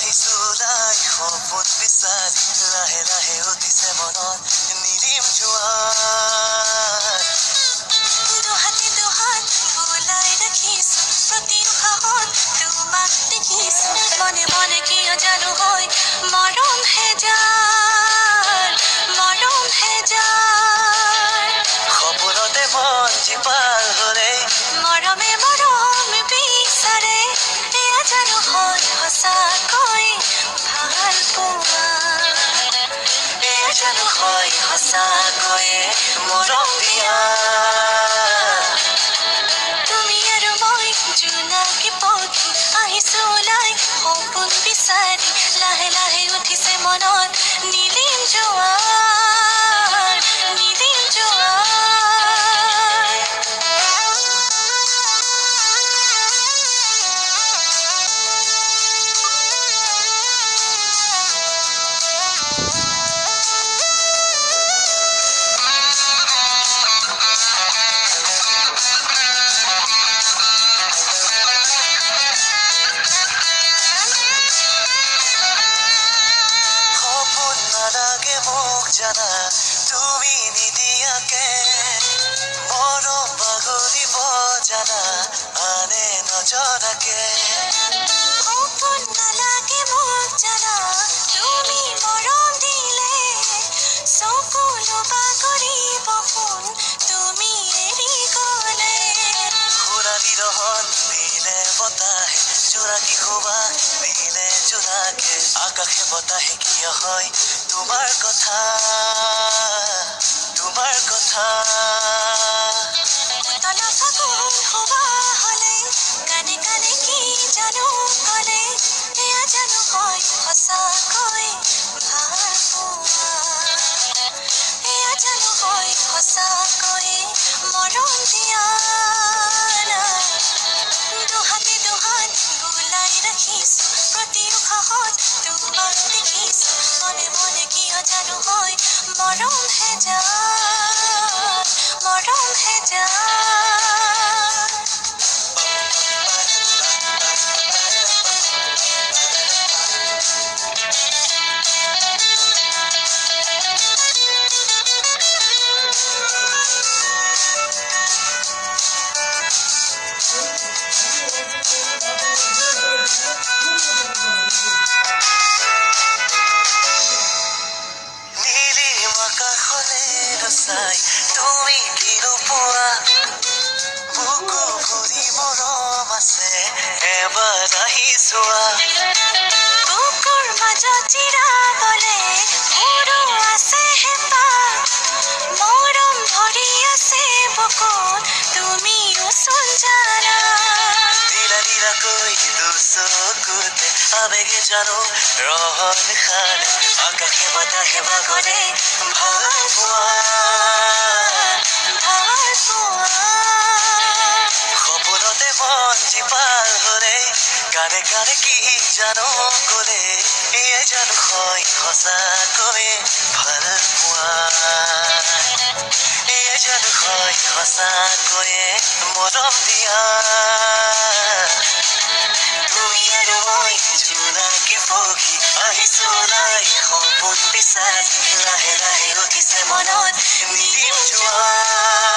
আহিছোলাই সপোন বিচাৰি লাহে লাহে উঠিছে মনত নিৰিম জোৱাৰ দুহাতে দুহাত বুলাই ৰাখিছো প্ৰতি উশাহত তোমাক দেখিছো মনে মনে কিয় জানো হয় মৰম হেজাৰ সপোনতে মন জীপাল হলে মৰমে বিচাৰে এয়া জানো হয় সঁচাকৈ ভাল পোৱা এয়া জানো হয় সঁচাকৈয়ে মৰম দিয়া তুমি আৰু মই জোনাকী পক্ষী আহিছো ওলাই সপোন বিচাৰি লাহে লাহে উঠিছে মনত নীলিম জোৱাৰ জানা তুমি নিদিয়াকে মৰম পাগলিব জানা আনে নজনাকে সপোন নালাগে মোক জানা তুমি মৰম দিলে চকুলো বাগৰিব ফোন তুমি এৰি গলে সোণালী ৰহন দিলে বতাহে জোনাকী শোভা দিলে জোনাকে আকাশে বতাহে কিয় হয় তোমাৰ কথা উতলা ফাগুন হোৱা হলে কানে কানে কি জানো কলে এয়া জানো হয় সঁচাকৈ ভাল পোৱা এয়া জানো হয় সঁচাকৈ মৰম দিয়া দুহাতে দুহাত বুলাই ৰাখিছো প্ৰতি উশাহত তোমাক দেখিছো মনে মনে কিয় জানো হয় মৰম হেজাৰ চাই তুমি কিনো পোৱা বুকু ভৰি মৰম আছে এবাৰ আহি চোৱা বুকুৰ মাজত জিৰাবলে মোৰো আছে হেঁপাহ মৰম ভৰি আছে বুকুত তুমিও চোন জানা নীলা নীলাকৈ দুচকুতে আবেগে জানো ৰহন খানে আকাশে বতাহে বাগৰে ভাল পোৱা সপোনতে মন জীপাল হলে কানে কানে কি জানো কলে এয়ে জানো হয় সঁচাকৈয়ে ভাল পোৱা এয়ে জানো হয় সঁচাকৈয়ে মৰম দিয়া তুমি আৰু মই জোনাকী পক্ষী আহিছো ওলাই সপোন বিচাৰি লাহে লাহে উঠিছে মনত নিৰিম জোৱাৰ